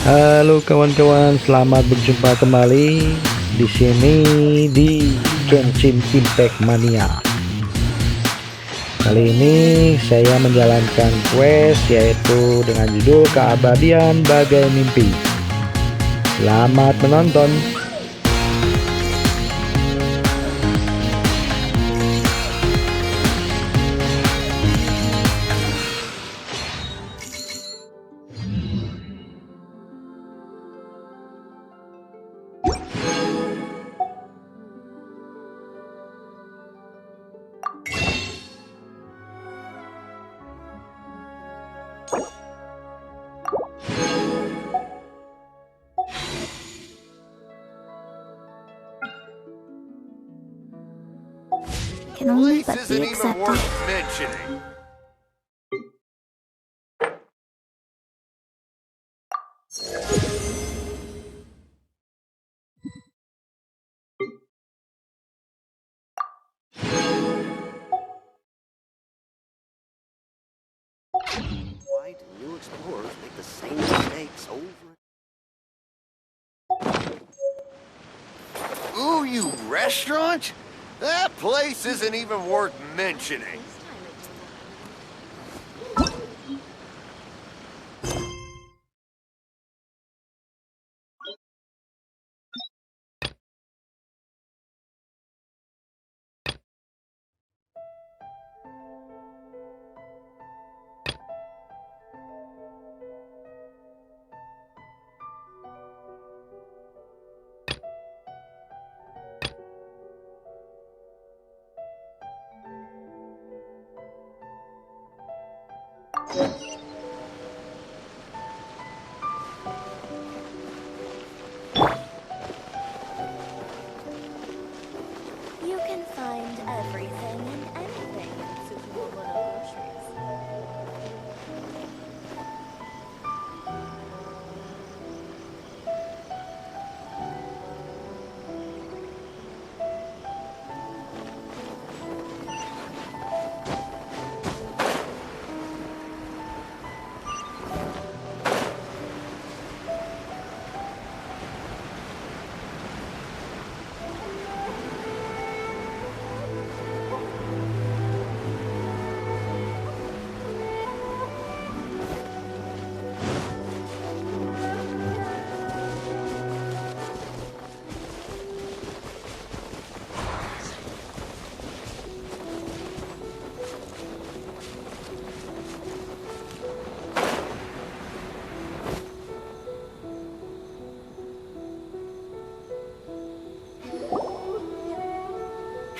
Halo kawan-kawan, selamat berjumpa kembali di sini di Genshin Impact Mania. Kali ini saya menjalankan quest yaitu dengan judul Keabadian Bagai Mimpi. Selamat menonton. Can only Place but isn't be even accepted. worth mentioning. Why do new explorers make the same mistakes over? Ooh, you restaurant? That place isn't even worth mentioning. You can find everything and anything in Superwoman groceries.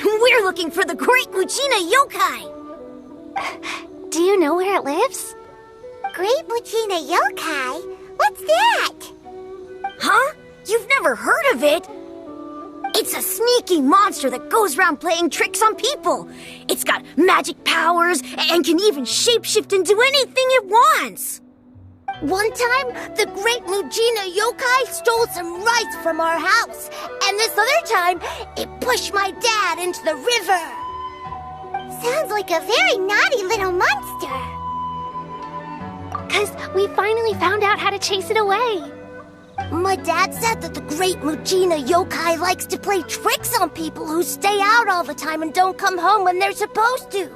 We're looking for the Great Mujina Yokai! Do you know where it lives? Great Mujina Yokai? What's that? Huh? You've never heard of it? It's a sneaky monster that goes around playing tricks on people. It's got magic powers and can even shapeshift into anything it wants. One time, the Great Mujina Yokai stole some rice from our house. And this other time, it pushed my dad into the river. Sounds like a very naughty little monster. 'Cause we finally found out how to chase it away. My dad said that the Great Mujina Yokai likes to play tricks on people who stay out all the time and don't come home when they're supposed to.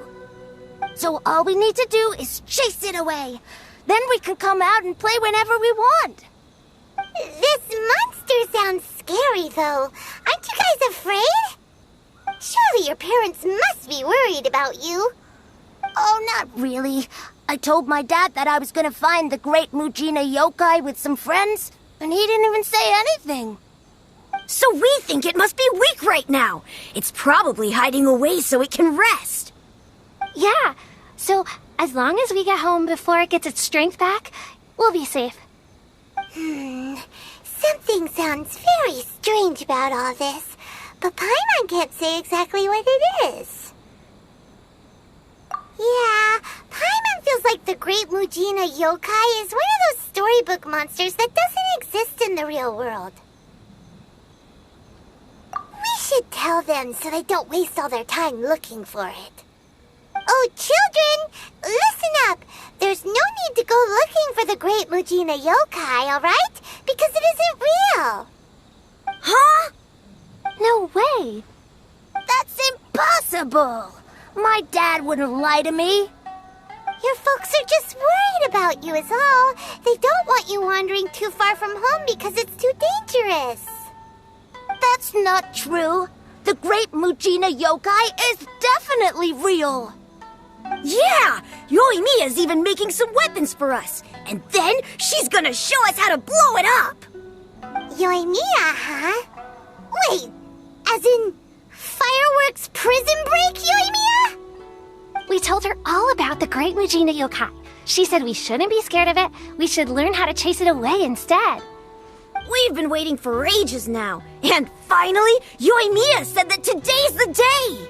So all we need to do is chase it away. Then we can come out and play whenever we want. This monster sounds scary, though. Aren't you guys afraid? Surely your parents must be worried about you. Oh, not really. I told my dad that I was gonna find the Great Mujina Yokai with some friends, and he didn't even say anything. So we think it must be weak right now. It's probably hiding away so it can rest. Yeah, so as long as we get home before it gets its strength back, we'll be safe. Something sounds very strange about all this, but Paimon can't say exactly what it is. Yeah, Paimon feels like the Great Mujina Yokai is one of those storybook monsters that doesn't exist in the real world. We should tell them so they don't waste all their time looking for it. Oh, children, listen up. There's no need to go looking for the Great Mujina Yokai, all right? because it isn't real. Huh? No way. That's impossible! My dad wouldn't lie to me. Your folks are just worried about you is all. They don't want you wandering too far from home because it's too dangerous. That's not true. The Great Mujina Yokai is definitely real. Yeah! Yoimiya's even making some weapons for us. And then she's gonna show us how to blow it up! Yoimiya, huh? Wait, as in fireworks prison break, Yoimiya? We told her all about the Great Mujina Yokai. She said we shouldn't be scared of it. We should learn how to chase it away instead. We've been waiting for ages now. And finally, Yoimiya said that today's the day!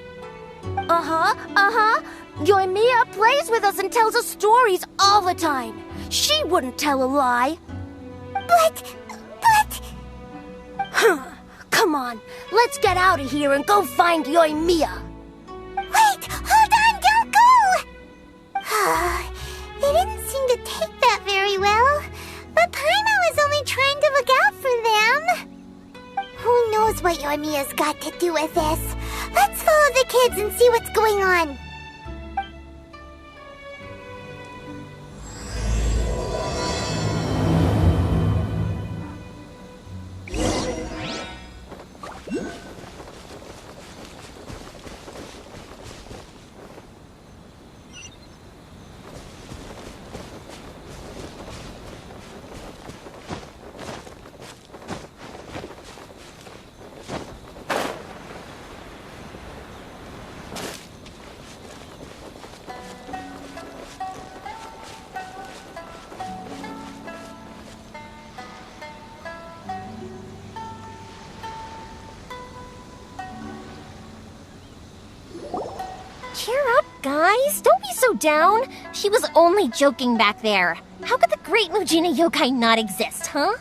Uh-huh. Yoimiya plays with us and tells us stories all the time. She wouldn't tell a lie. But... Come on, let's get out of here and go find Yoimiya. Wait, hold on, don't go! They didn't seem to take that very well. But Paimon was only trying to look out for them. Who knows what Yoimiya's got to do with this? Let's follow the kids and see what's going on. Cheer up, guys. Don't be so down. She was only joking back there. How could the Great Mujina Yokai not exist, huh?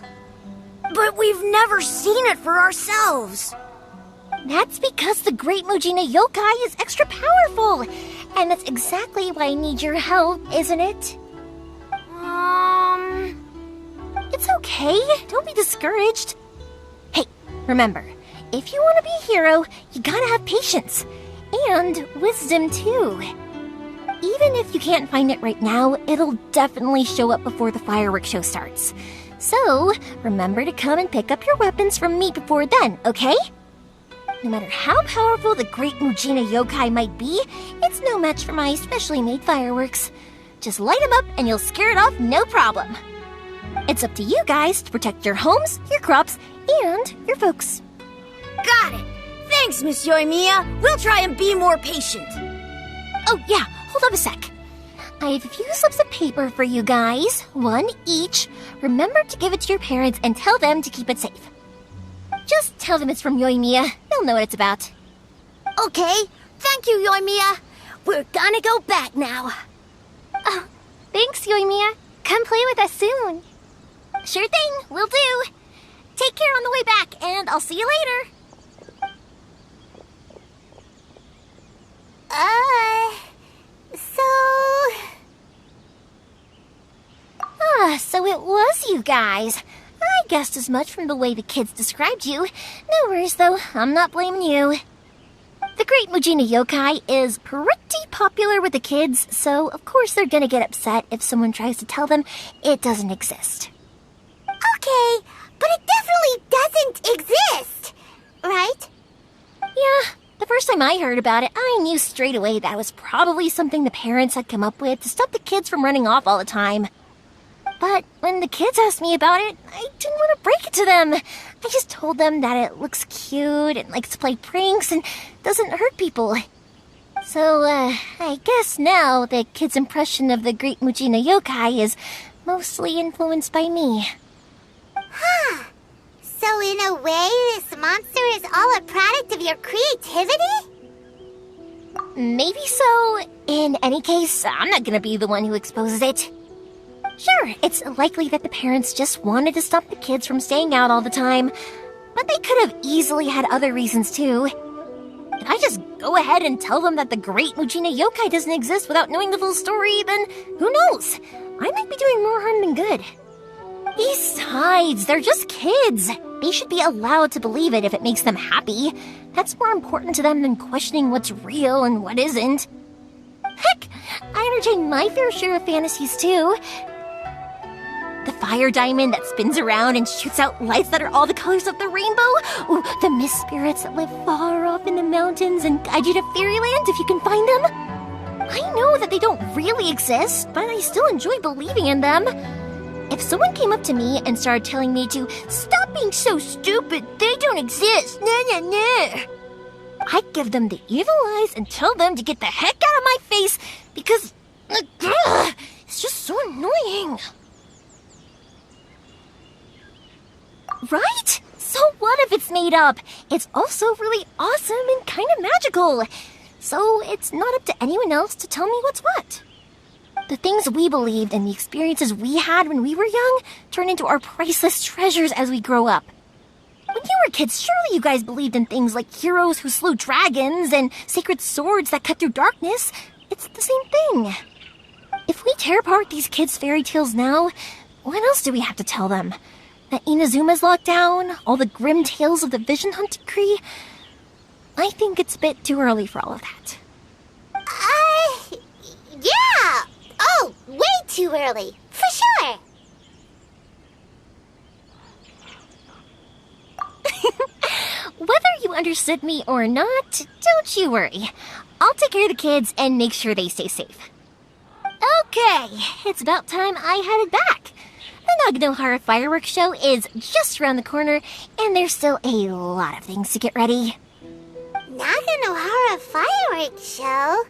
But we've never seen it for ourselves. That's because the Great Mujina Yokai is extra powerful. And that's exactly why I need your help, isn't it? It's okay. Don't be discouraged. Hey, remember, if you want to be a hero, you gotta have patience. And wisdom, too. Even if you can't find it right now, it'll definitely show up before the fireworks show starts. So, remember to come and pick up your weapons from me before then, okay? No matter how powerful the Great Mujina Yokai might be, it's no match for my specially made fireworks. Just light them up and you'll scare it off no problem. It's up to you guys to protect your homes, your crops, and your folks. Got it. Thanks, Miss Yoimiya. We'll try and be more patient. Oh, yeah, hold on a sec. I have a few slips of paper for you guys, one each. Remember to give it to your parents and tell them to keep it safe. Just tell them it's from Yoimiya. They'll know what it's about. Okay, thank you, Yoimiya. We're gonna go back now. Oh, thanks, Yoimiya. Come play with us soon. Sure thing, will do. Take care on the way back, and I'll see you later. So it was you guys. I guessed as much from the way the kids described you. No worries, though. I'm not blaming you. The Great Mujina Yokai is pretty popular with the kids, so of course they're gonna get upset if someone tries to tell them it doesn't exist. Okay, but it definitely doesn't exist, right? Yeah, the first time I heard about it, I knew straight away that was probably something the parents had come up with to stop the kids from running off all the time. But when the kids asked me about it, I didn't want to break it to them. I just told them that it looks cute and likes to play pranks and doesn't hurt people. So, I guess now the kids' impression of the Great Mujina Yokai is mostly influenced by me. Huh. So in a way, this monster is all a product of your creativity? Maybe so. In any case, I'm not gonna be the one who exposes it. Sure, it's likely that the parents just wanted to stop the kids from staying out all the time, but they could have easily had other reasons too. If I just go ahead and tell them that the Great Mujina Yokai doesn't exist without knowing the full story, then who knows? I might be doing more harm than good. Besides, they're just kids. They should be allowed to believe it if it makes them happy. That's more important to them than questioning what's real and what isn't. Heck, I entertain my fair share of fantasies too. The fire diamond that spins around and shoots out lights that are all the colors of the rainbow. Ooh, the mist spirits that live far off in the mountains and guide you to fairyland if you can find them. I know that they don't really exist, but I still enjoy believing in them. If someone came up to me and started telling me to stop being so stupid, they don't exist, I'd give them the evil eyes and tell them to get the heck out of my face because it's just so annoying. Right? So what if it's made up? It's also really awesome and kind of magical. So it's not up to anyone else to tell me what's what. The things we believed and the experiences we had when we were young turn into our priceless treasures as we grow up. When you were kids, surely you guys believed in things like heroes who slew dragons and sacred swords that cut through darkness. It's the same thing. If we tear apart these kids' fairy tales now, what else do we have to tell them? That Inazuma's locked down? All the grim tales of the Vision Hunting Tree? I think it's a bit too early for all of that. Yeah! Oh, way too early, for sure! Whether you understood me or not, don't you worry. I'll take care of the kids and make sure they stay safe. Okay, it's about time I headed back. The Naganohara fireworks show is just around the corner, and there's still a lot of things to get ready. Naganohara fireworks show?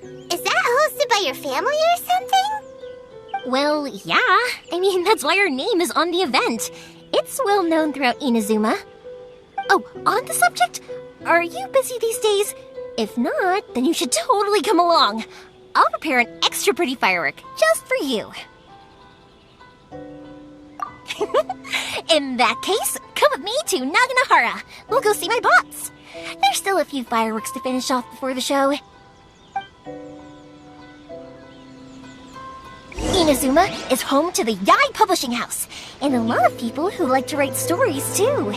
Is that hosted by your family or something? Well, yeah. I mean, that's why our name is on the event. It's well known throughout Inazuma. Oh, on the subject, are you busy these days? If not, then you should totally come along. I'll prepare an extra pretty firework just for you. In that case, come with me to Naganohara. We'll go see my bots. There's still a few fireworks to finish off before the show. Inazuma is home to the Yai Publishing House, and a lot of people who like to write stories too.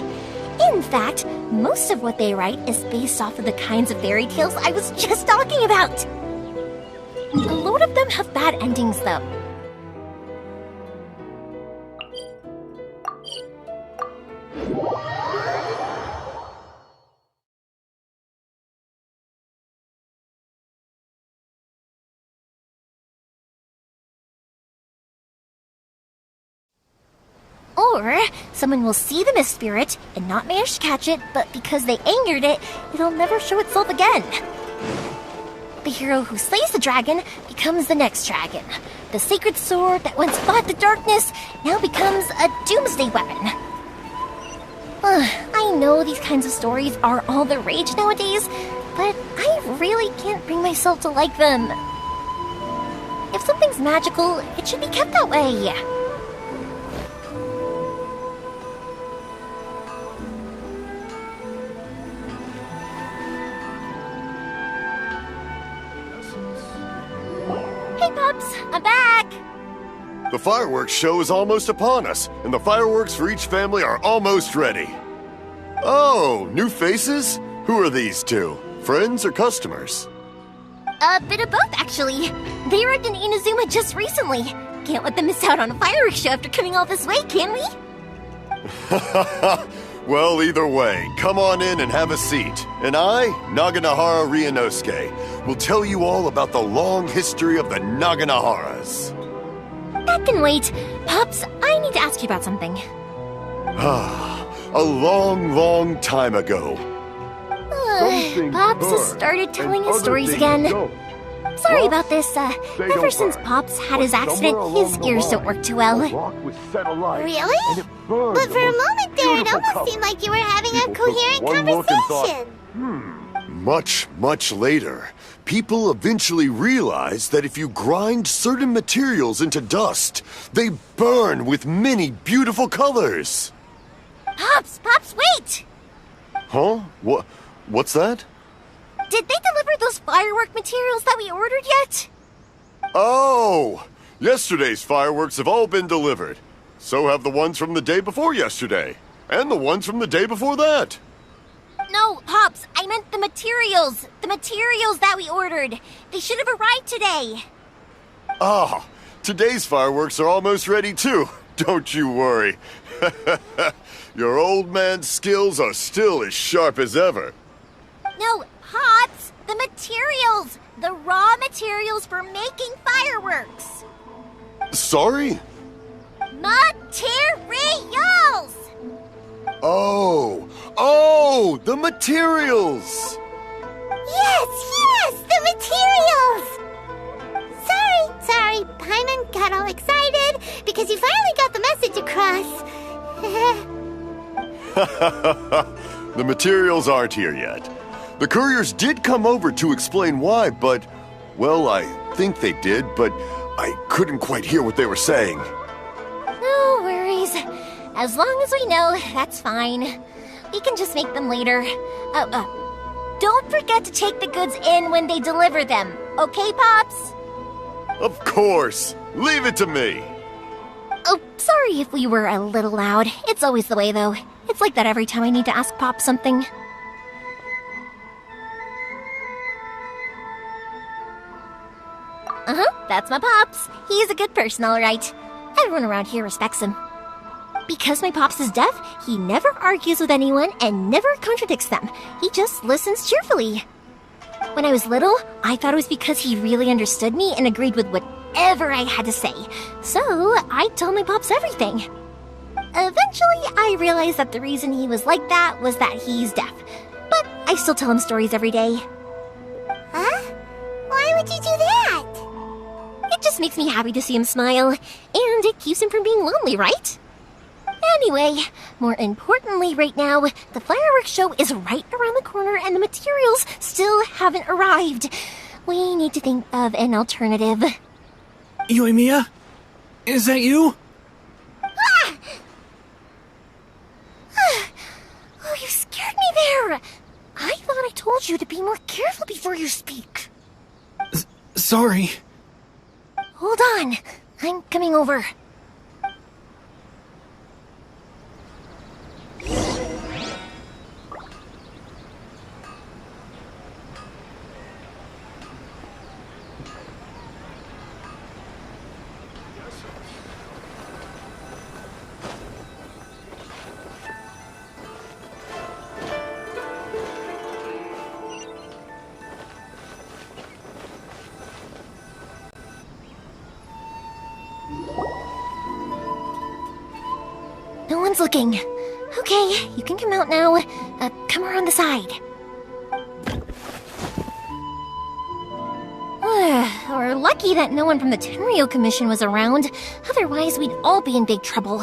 In fact, most of what they write is based off of the kinds of fairy tales I was just talking about. A lot of them have bad endings though. Or someone will see the mist spirit and not manage to catch it, but because they angered it, it'll never show itself again. The hero who slays the dragon becomes the next dragon. The sacred sword that once fought the darkness now becomes a doomsday weapon. I know these kinds of stories are all the rage nowadays, but I really can't bring myself to like them. If something's magical, it should be kept that way. Hey, Pups, I'm back! The fireworks show is almost upon us, and the fireworks for each family are almost ready. Oh, new faces? Who are these two? Friends or customers? A bit of both, actually. They arrived in Inazuma just recently. Can't let them miss out on a fireworks show after coming all this way, can we? Well, either way, come on in and have a seat. And I, Naganohara Ryunosuke, will tell you all about the long history of the Naganoharas. That can wait. Pups, I need to ask you about something. A long, long time ago. Pops has started telling his stories again. Sorry about this. Ever since Pops had his accident, his ears don't work too well. Really? But for a moment there, it almost seemed like you were having a coherent conversation. Much, much later, people eventually realized that if you grind certain materials into dust, they burn with many beautiful colors. Pops, wait! Huh? What's that? Did they deliver those firework materials that we ordered yet? Oh! Yesterday's fireworks have all been delivered. So have the ones from the day before yesterday. And the ones from the day before that. No, Pops, I meant the materials. The materials that we ordered. They should have arrived today. Ah, today's fireworks are almost ready too. Don't you worry. Your old man's skills are still as sharp as ever. No, Pops, the materials. The raw materials for making fireworks. Sorry? Materials! Oh, the materials! Yes, the materials! Sorry, Paimon got all excited because he finally got the message across. The materials aren't here yet. The couriers did come over to explain why, but, well, I think they did, but I couldn't quite hear what they were saying. No worries. As long as we know, that's fine. We can just make them later. Don't forget to take the goods in when they deliver them. Okay, Pops? Of course. Leave it to me. Oh, sorry if we were a little loud. It's always the way, though. It's like that every time I need to ask Pop something. That's my Pops. He's a good person, all right. Everyone around here respects him. Because my Pops is deaf, he never argues with anyone and never contradicts them. He just listens cheerfully. When I was little, I thought it was because he really understood me and agreed with whatever I had to say. So, I told my Pops everything. Eventually, I realized that the reason he was like that was that he's deaf. But I still tell him stories every day. Huh? Why would you do that? It just makes me happy to see him smile, and it keeps him from being lonely, right? Anyway, more importantly right now, the fireworks show is right around the corner and the materials still haven't arrived. We need to think of an alternative. Yoimiya? Is that you? Oh, you scared me there! I thought I told you to be more careful before you speak. Sorry. Hold on, I'm coming over. No one's looking. Okay, you can come out now. Come around the side. We're lucky that no one from the Tenryo Commission was around. Otherwise, we'd all be in big trouble.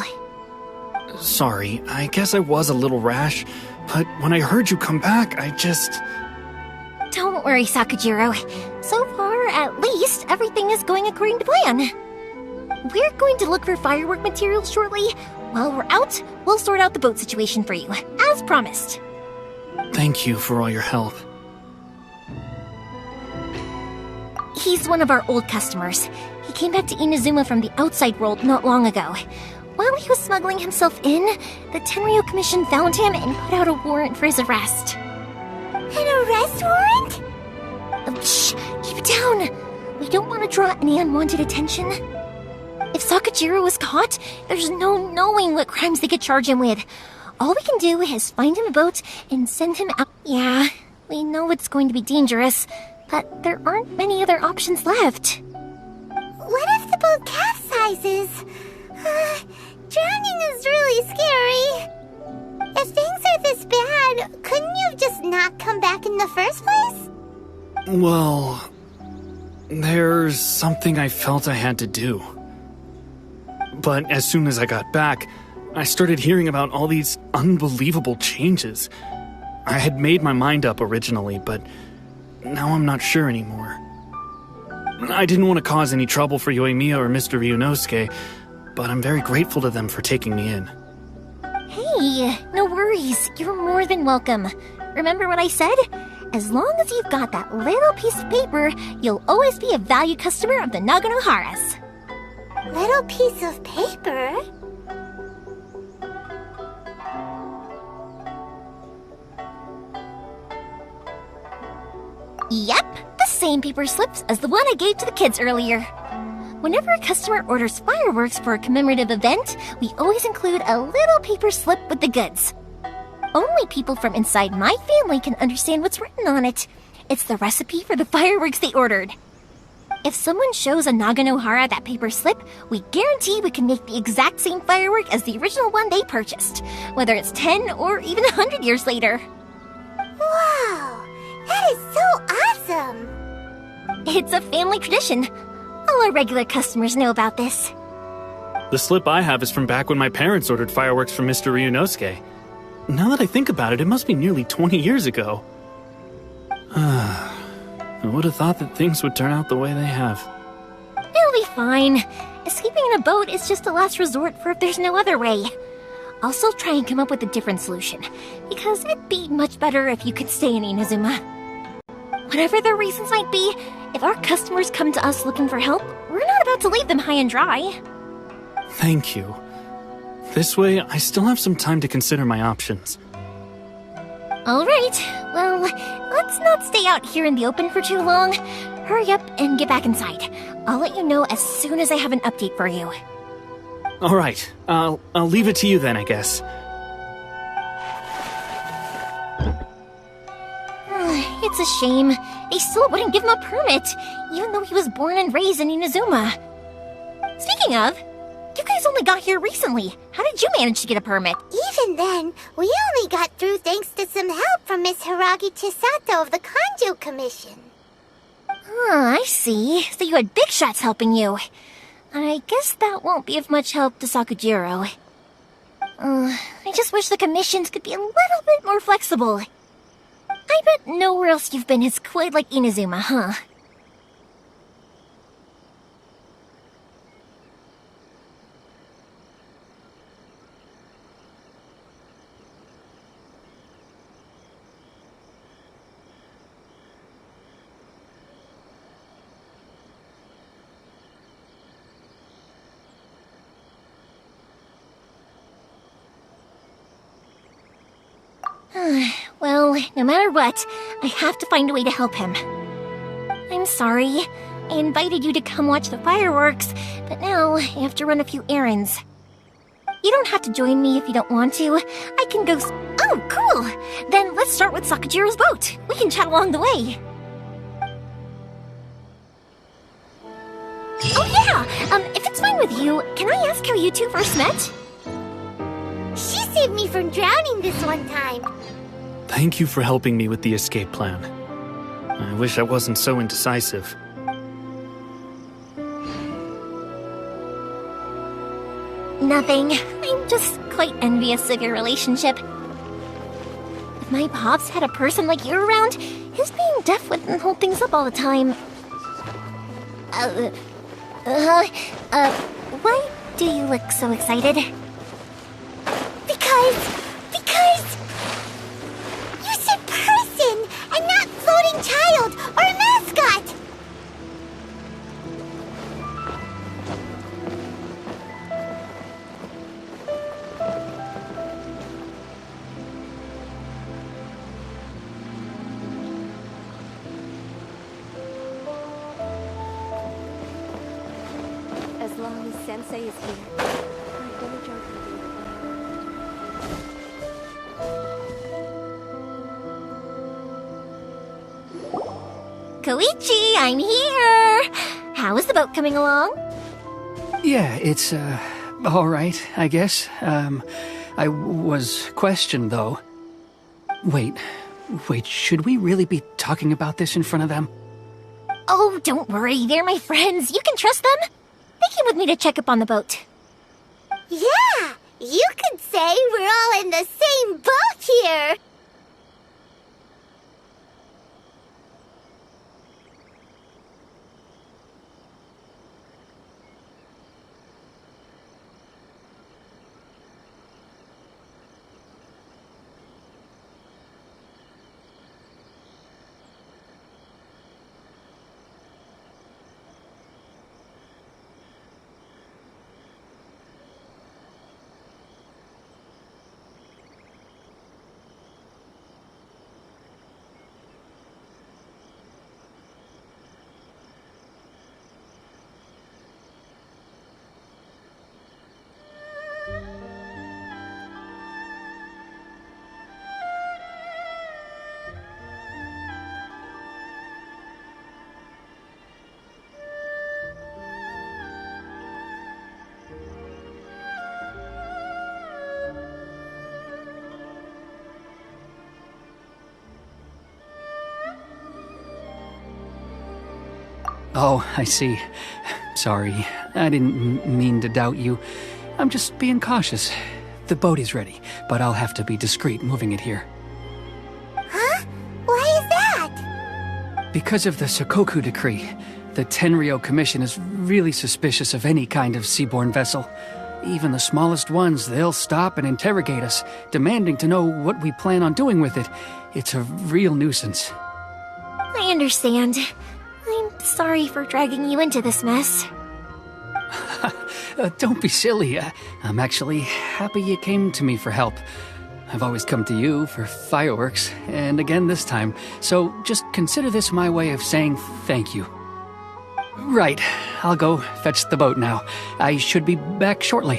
Sorry, I guess I was a little rash, but when I heard you come back, I just... Don't worry, Sakujiro. So far, at least, everything is going according to plan. We're going to look for firework materials shortly. While we're out, we'll sort out the boat situation for you, as promised. Thank you for all your help. He's one of our old customers. He came back to Inazuma from the outside world not long ago. While he was smuggling himself in, the Tenryo Commission found him and put out a warrant for his arrest. An arrest warrant? Shh! Keep it down! We don't want to draw any unwanted attention. If Sakujiro was caught, there's no knowing what crimes they could charge him with. All we can do is find him a boat and send him out. Yeah, we know it's going to be dangerous, but there aren't many other options left. What if the boat capsizes? Drowning is really scary. If things are this bad, couldn't you have just not come back in the first place? Well, there's something I felt I had to do. But as soon as I got back, I started hearing about all these unbelievable changes. I had made my mind up originally, but now I'm not sure anymore. I didn't want to cause any trouble for Yoimiya or Mr. Ryunosuke, but I'm very grateful to them for taking me in. Hey, no worries. You're more than welcome. Remember what I said? As long as you've got that little piece of paper, you'll always be a valued customer of the Naganoharas. Little piece of paper? Yep, the same paper slips as the one I gave to the kids earlier. Whenever a customer orders fireworks for a commemorative event, we always include a little paper slip with the goods. Only people from inside my family can understand what's written on it. It's the recipe for the fireworks they ordered. If someone shows a Naganohara that paper slip, we guarantee we can make the exact same firework as the original one they purchased, whether it's 10 or even 100 years later. Wow, that is so awesome! It's a family tradition. All our regular customers know about this. The slip I have is from back when my parents ordered fireworks from Mr. Ryunosuke. Now that I think about it, it must be nearly 20 years ago. I would have thought that things would turn out the way they have. It'll be fine. Escaping in a boat is just a last resort for if there's no other way. I'll still try and come up with a different solution, because it'd be much better if you could stay in Inazuma. Whatever their reasons might be, if our customers come to us looking for help, we're not about to leave them high and dry. Thank you. This way, I still have some time to consider my options. Alright, well, let's not stay out here in the open for too long. Hurry up and get back inside. I'll let you know as soon as I have an update for you. Alright, I'll leave it to you then, I guess. It's a shame. They still wouldn't give him a permit, even though he was born and raised in Inazuma. Speaking of, you guys only got here recently. How did you manage to get a permit? Even then, we only got through thanks to some help from Miss Hiragi Chisato of the Kanjo Commission. I see. So you had big shots helping you. I guess that won't be of much help to Sakujiro. I just wish the commissions could be a little bit more flexible. I bet nowhere else you've been is quite like Inazuma, huh? Well, no matter what, I have to find a way to help him. I'm sorry. I invited you to come watch the fireworks, but now I have to run a few errands. You don't have to join me if you don't want to. I can go Oh, cool! Then let's start with Sakujiro's boat. We can chat along the way. Oh yeah! If it's fine with you, can I ask how you two first met? She saved me from drowning this one time. Thank you for helping me with the escape plan. I wish I wasn't so indecisive. Nothing. I'm just quite envious of your relationship. If my pops had a person like you around, his being deaf wouldn't hold things up all the time. Why do you look so excited? Because you said person and not floating child or a mascot. As long as Sensei is here, my dojo can be Koichi, I'm here! How is the boat coming along? Yeah, it's, all right, I guess. I was questioned, though. Wait, should we really be talking about this in front of them? Oh, don't worry, they're my friends. You can trust them. They came with me to check up on the boat. Yeah, you could say we're all in the same boat here. Oh, I see. Sorry, I didn't mean to doubt you. I'm just being cautious. The boat is ready, but I'll have to be discreet moving it here. Huh? Why is that? Because of the Sokoku Decree, the Tenryou Commission is really suspicious of any kind of seaborne vessel. Even the smallest ones, they'll stop and interrogate us, demanding to know what we plan on doing with it. It's a real nuisance. I understand. I'm sorry for dragging you into this mess. Don't be silly. I'm actually happy you came to me for help. I've always come to you for fireworks, and again this time, so just consider this my way of saying thank you. Right, I'll go fetch the boat now. I should be back shortly.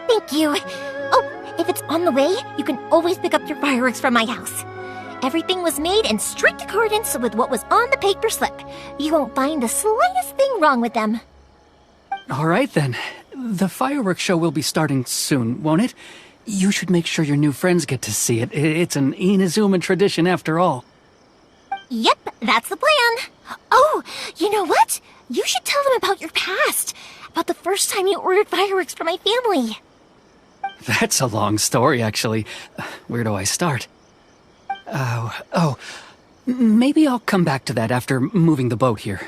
Thank you. Oh, if it's on the way, you can always pick up your fireworks from my house. Everything was made in strict accordance with what was on the paper slip. You won't find the slightest thing wrong with them. All right then. The fireworks show will be starting soon, won't it? You should make sure your new friends get to see it. It's an Inazuma tradition after all. Yep, that's the plan. Oh, you know what? You should tell them about your past. About the first time you ordered fireworks for my family. That's a long story, actually. Where do I start? Maybe I'll come back to that after moving the boat here.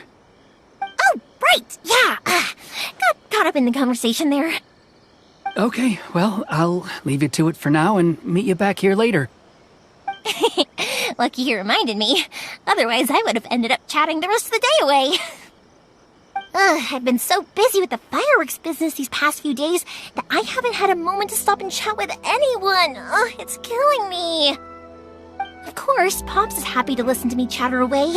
Oh, right, yeah. Got caught up in the conversation there. Okay, well, I'll leave you to it for now and meet you back here later. Lucky you reminded me. Otherwise, I would have ended up chatting the rest of the day away. I've been so busy with the fireworks business these past few days that I haven't had a moment to stop and chat with anyone. It's killing me. Of course, Pops is happy to listen to me chatter away,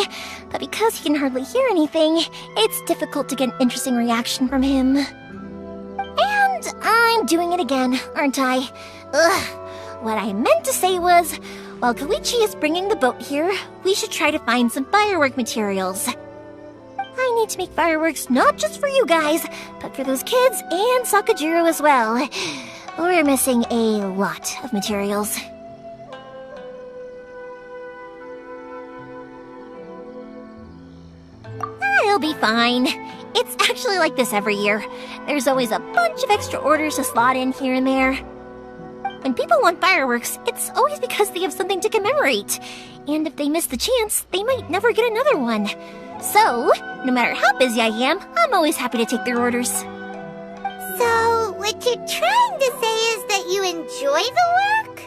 but because he can hardly hear anything, it's difficult to get an interesting reaction from him. And I'm doing it again, aren't I? What I meant to say was, while Koichi is bringing the boat here, we should try to find some firework materials. I need to make fireworks not just for you guys, but for those kids and Sakajiro as well. We're missing a lot of materials. It'll be fine. It's actually like this every year. There's always a bunch of extra orders to slot in here and there. When people want fireworks, it's always because they have something to commemorate. And if they miss the chance, they might never get another one. So, no matter how busy I am, I'm always happy to take their orders. So, what you're trying to say is that you enjoy the work?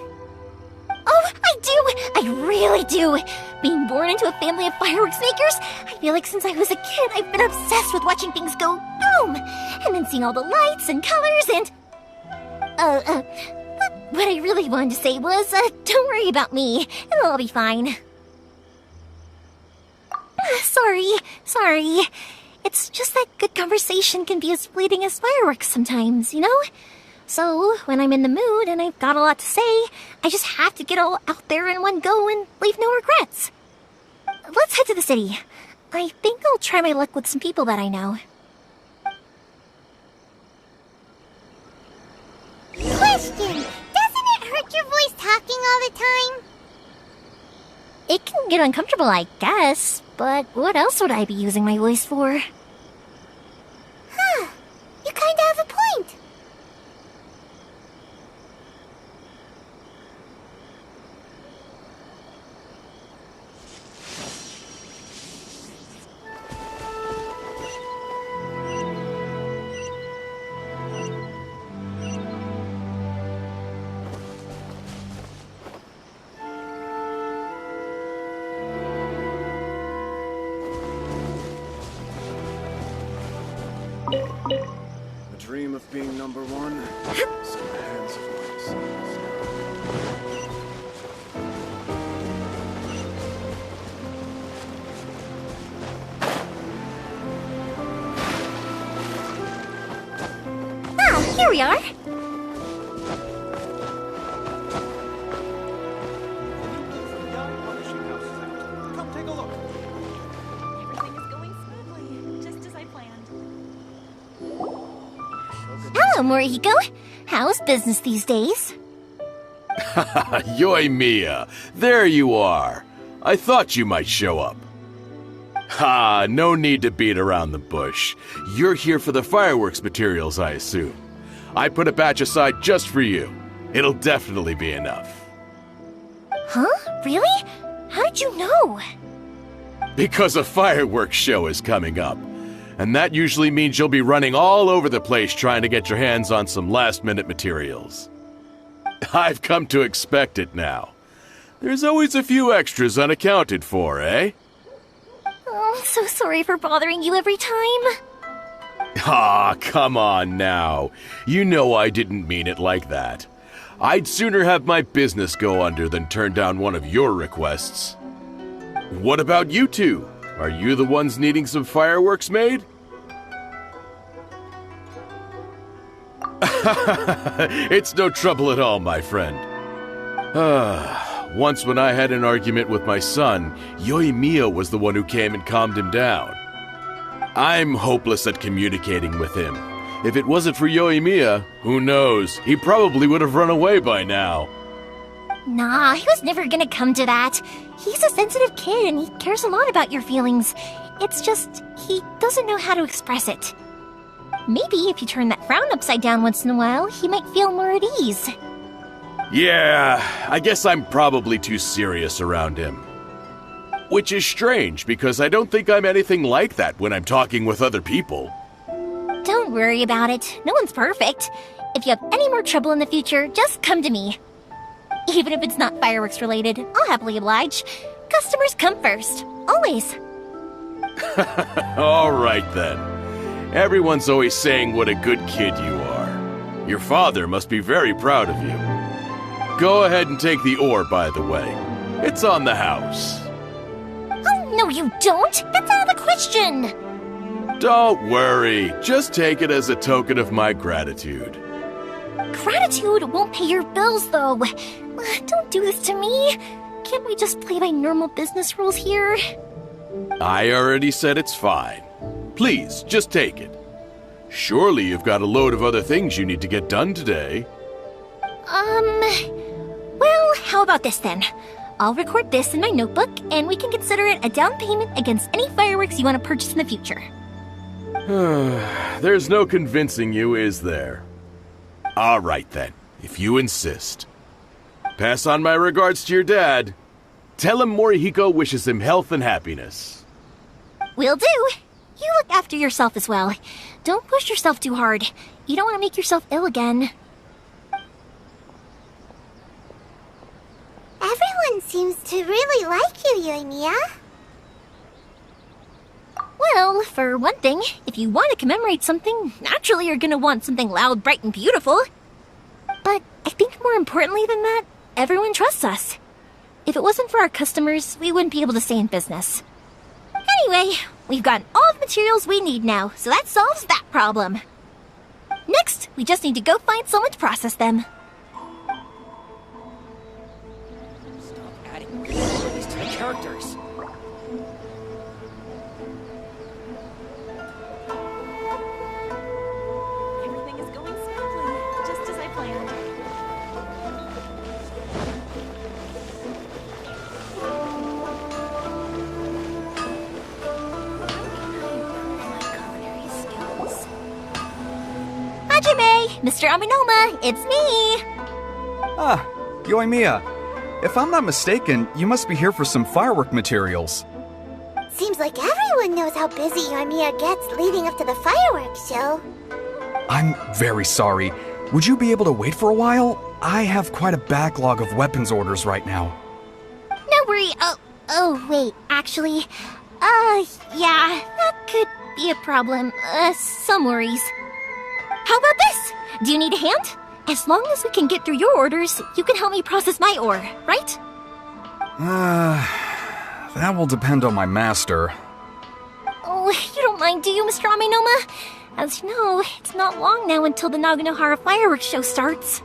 Oh, I do! I really do! Being born into a family of fireworks makers, I feel like since I was a kid, I've been obsessed with watching things go boom! And then seeing all the lights and colors and... What I really wanted to say was, don't worry about me. It'll all be fine. Sorry. It's just that good conversation can be as fleeting as fireworks sometimes, you know? So, when I'm in the mood and I've got a lot to say, I just have to get all out there in one go and leave no regrets. Let's head to the city. I think I'll try my luck with some people that I know. Question! Doesn't it hurt your voice talking all the time? It can get uncomfortable, I guess, but what else would I be using my voice for? Huh. You kinda have a point. The dream of being number one is in the hands of myself. Ah, here we are. Come take a look. Everything is going smoothly, just as I planned. Hello, Morihiko. How's business these days? Yoi Mia, there you are. I thought you might show up. Ha, no need to beat around the bush. You're here for the fireworks materials, I assume. I put a batch aside just for you. It'll definitely be enough. Huh? Really? How did you know? Because a fireworks show is coming up. And that usually means you'll be running all over the place trying to get your hands on some last-minute materials. I've come to expect it now. There's always a few extras unaccounted for, eh? Oh, I'm so sorry for bothering you every time. Ah, come on now. You know I didn't mean it like that. I'd sooner have my business go under than turn down one of your requests. What about you two? Are you the ones needing some fireworks made? It's no trouble at all, my friend. Once when I had an argument with my son, Yoimiya was the one who came and calmed him down. I'm hopeless at communicating with him. If it wasn't for Yoimiya, who knows, he probably would have run away by now. Nah, he was never gonna come to that. He's a sensitive kid and he cares a lot about your feelings. It's just, he doesn't know how to express it. Maybe if you turn that frown upside down once in a while, he might feel more at ease. Yeah, I guess I'm probably too serious around him. Which is strange, because I don't think I'm anything like that when I'm talking with other people. Don't worry about it. No one's perfect. If you have any more trouble in the future, just come to me. Even if it's not fireworks related, I'll happily oblige. Customers come first. Always. All right then. Everyone's always saying what a good kid you are. Your father must be very proud of you. Go ahead and take the ore, by the way. It's on the house. Oh, no you don't! That's out of the question! Don't worry. Just take it as a token of my gratitude. Gratitude won't pay your bills, though. Don't do this to me. Can't we just play by normal business rules here? I already said it's fine. Please, just take it. Surely you've got a load of other things you need to get done today. Well, how about this then? I'll record this in my notebook, and we can consider it a down payment against any fireworks you want to purchase in the future. There's no convincing you, is there? All right then, if you insist. Pass on my regards to your dad. Tell him Morihiko wishes him health and happiness. Will do. You look after yourself as well. Don't push yourself too hard. You don't want to make yourself ill again. Everyone seems to really like you, Yoimiya. Well, for one thing, if you want to commemorate something, naturally you're gonna want something loud, bright, and beautiful. But I think more importantly than that, everyone trusts us. If it wasn't for our customers, we wouldn't be able to stay in business. Anyway, we've gotten all the materials we need now, so that solves that problem. Next, we just need to go find someone to process them. Stop adding realities to the characters. Everything is going smoothly, just as I planned. Hajime! Mr. Aminoma, it's me! Ah, Yoimiya. If I'm not mistaken, you must be here for some firework materials. Seems like everyone knows how busy Yoimiya gets leading up to the fireworks show. I'm very sorry. Would you be able to wait for a while? I have quite a backlog of weapons orders right now. No worry. Oh, wait, actually, yeah, that could be a problem. Some worries. How about this? Do you need a hand? As long as we can get through your orders, you can help me process my ore, right? That will depend on my master. Oh, you don't mind, do you, Mr. Aminoma? As you know, it's not long now until the Naganohara fireworks show starts.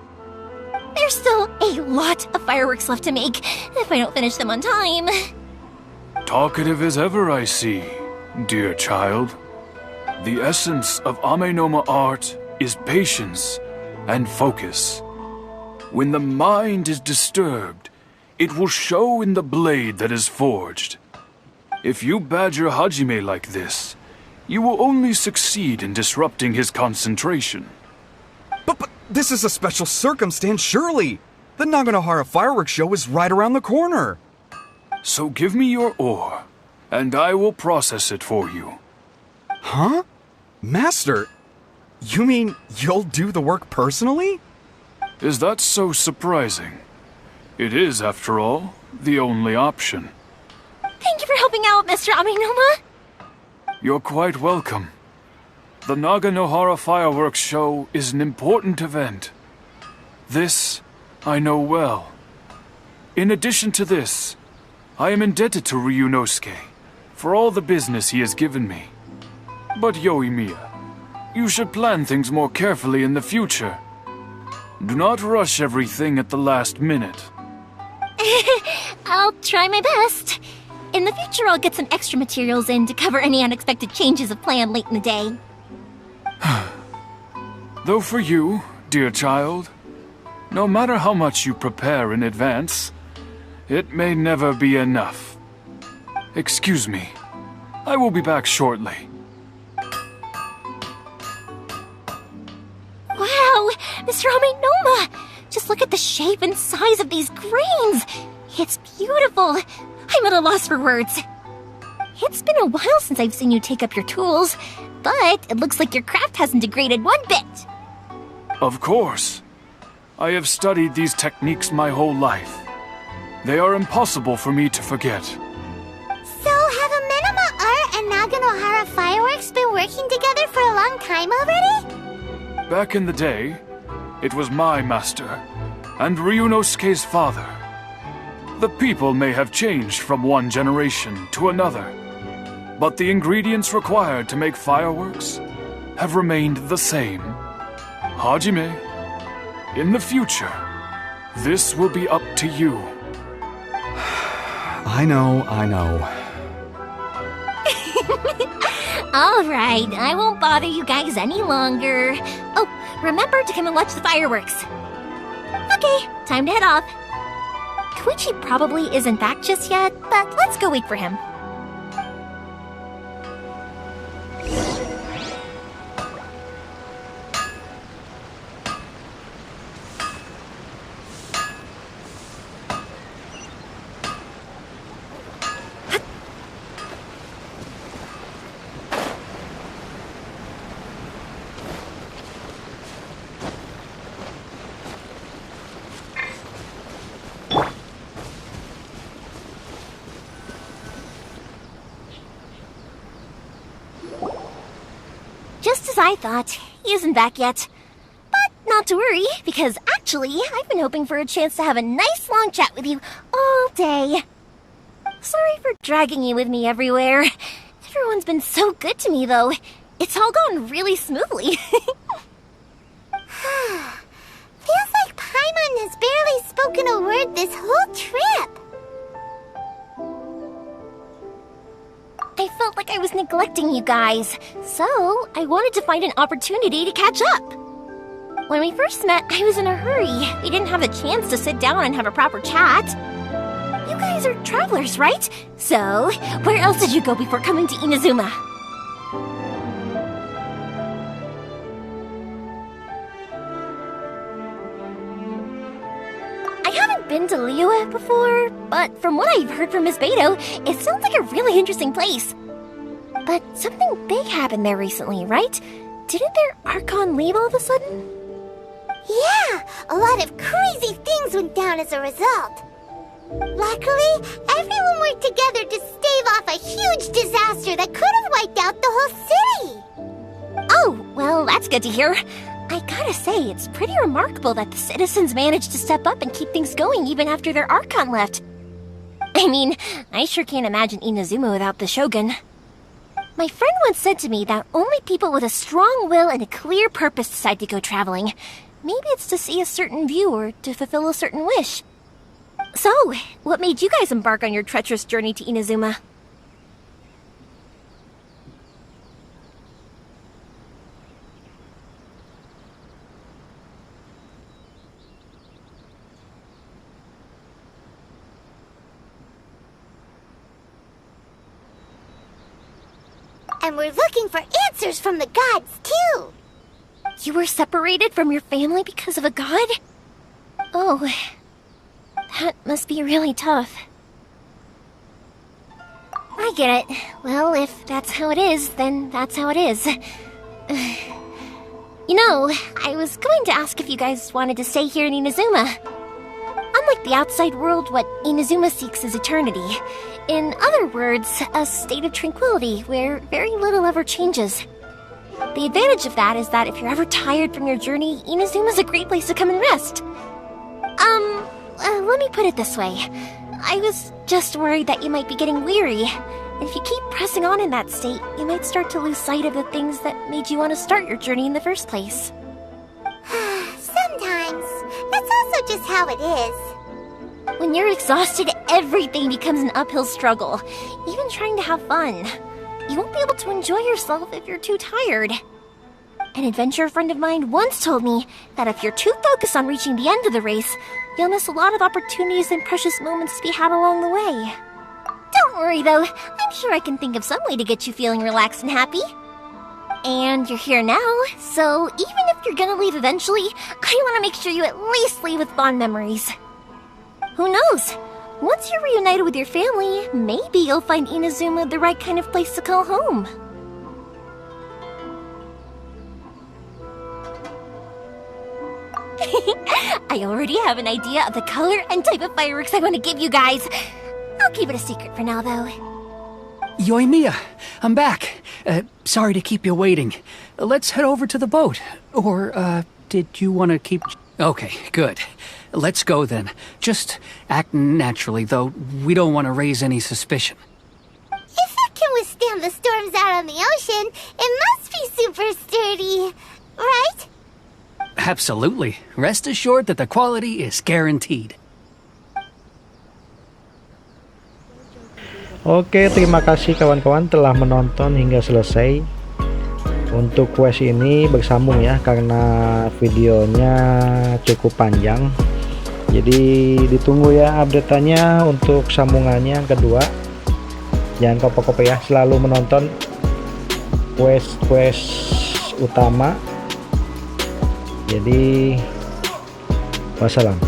There's still a lot of fireworks left to make, if I don't finish them on time. Talkative as ever, I see, dear child. The essence of Amenoma art is patience and focus. When the mind is disturbed, it will show in the blade that is forged. If you badger Hajime like this, you will only succeed in disrupting his concentration. But this is a special circumstance, surely. The Naganohara fireworks show is right around the corner. So give me your ore, and I will process it for you. Huh? Master, you mean you'll do the work personally? Is that so surprising? It is, after all, the only option. Thank you for helping out, Mr. Aminoma. You're quite welcome. The Naganohara fireworks show is an important event. This I know well. In addition to this, I am indebted to Ryunosuke for all the business he has given me. But Yoimiya, you should plan things more carefully in the future. Do not rush everything at the last minute. I'll try my best. In the future, I'll get some extra materials in to cover any unexpected changes of plan late in the day. Though for you, dear child, no matter how much you prepare in advance, it may never be enough. Excuse me. I will be back shortly. Wow, Mr. Aminoma! Just look at the shape and size of these grains! It's beautiful! I'm at a loss for words. It's been a while since I've seen you take up your tools, but it looks like your craft hasn't degraded one bit. Of course. I have studied these techniques my whole life. They are impossible for me to forget. So, have Amenoma Art and Naganohara Fireworks been working together for a long time already? Back in the day, it was my master, and Ryunosuke's father. The people may have changed from one generation to another, but the ingredients required to make fireworks have remained the same. Hajime, in the future, this will be up to you. I know. All right, I won't bother you guys any longer. Oh, remember to come and watch the fireworks. Okay, time to head off. Koichi probably isn't back just yet, but let's go wait for him. Just as I thought, he isn't back yet. But not to worry, because actually, I've been hoping for a chance to have a nice long chat with you all day. Sorry for dragging you with me everywhere. Everyone's been so good to me, though. It's all gone really smoothly. Feels like Paimon has barely spoken a word this whole trip. I felt like I was neglecting you guys, so I wanted to find an opportunity to catch up. When we first met, I was in a hurry. We didn't have a chance to sit down and have a proper chat. You guys are travelers, right? So, where else did you go before coming to Inazuma? I haven't been to Liyue before, but from what I've heard from Miss Beto, it sounds like a really interesting place. But something big happened there recently, right? Didn't their Archon leave all of a sudden? Yeah, a lot of crazy things went down as a result. Luckily, everyone worked together to stave off a huge disaster that could have wiped out the whole city. Oh, well, that's good to hear. I gotta say, it's pretty remarkable that the citizens managed to step up and keep things going even after their Archon left. I mean, I sure can't imagine Inazuma without the Shogun. My friend once said to me that only people with a strong will and a clear purpose decide to go traveling. Maybe it's to see a certain view or to fulfill a certain wish. So, what made you guys embark on your treacherous journey to Inazuma? And we're looking for answers from the gods, too. You were separated from your family because of a god? Oh, that must be really tough. I get it. Well, if that's how it is, then that's how it is. You know, I was going to ask if you guys wanted to stay here in Inazuma. Unlike the outside world, what Inazuma seeks is eternity. In other words, a state of tranquility where very little ever changes. The advantage of that is that if you're ever tired from your journey, Inazuma's a great place to come and rest. Let me put it this way. I was just worried that you might be getting weary. And if you keep pressing on in that state, you might start to lose sight of the things that made you want to start your journey in the first place. Sometimes. That's also just how it is. When you're exhausted, everything becomes an uphill struggle. Even trying to have fun. You won't be able to enjoy yourself if you're too tired. An adventurer friend of mine once told me that if you're too focused on reaching the end of the race, you'll miss a lot of opportunities and precious moments to be had along the way. Don't worry though, I'm sure I can think of some way to get you feeling relaxed and happy. And you're here now, so even if you're gonna leave eventually, I want to make sure you at least leave with fond memories. Who knows? Once you're reunited with your family, maybe you'll find Inazuma the right kind of place to call home. I already have an idea of the color and type of fireworks I want to give you guys. I'll keep it a secret for now, though. Yoimiya, I'm back. Sorry to keep you waiting. Let's head over to the boat. Or, did you want to keep... Okay, good. Let's go then. Just act naturally, though. We don't want to raise any suspicion. If it can withstand the storms out on the ocean, it must be super sturdy, right? Absolutely. Rest assured that the quality is guaranteed. Oke, terima kasih kawan-kawan telah menonton hingga selesai. Untuk quest ini bersambung ya, karena videonya cukup panjang. Jadi ditunggu ya update-nya untuk sambungannya yang kedua. Jangan kopo-kopo ya, selalu menonton quest utama. Jadi wassalam.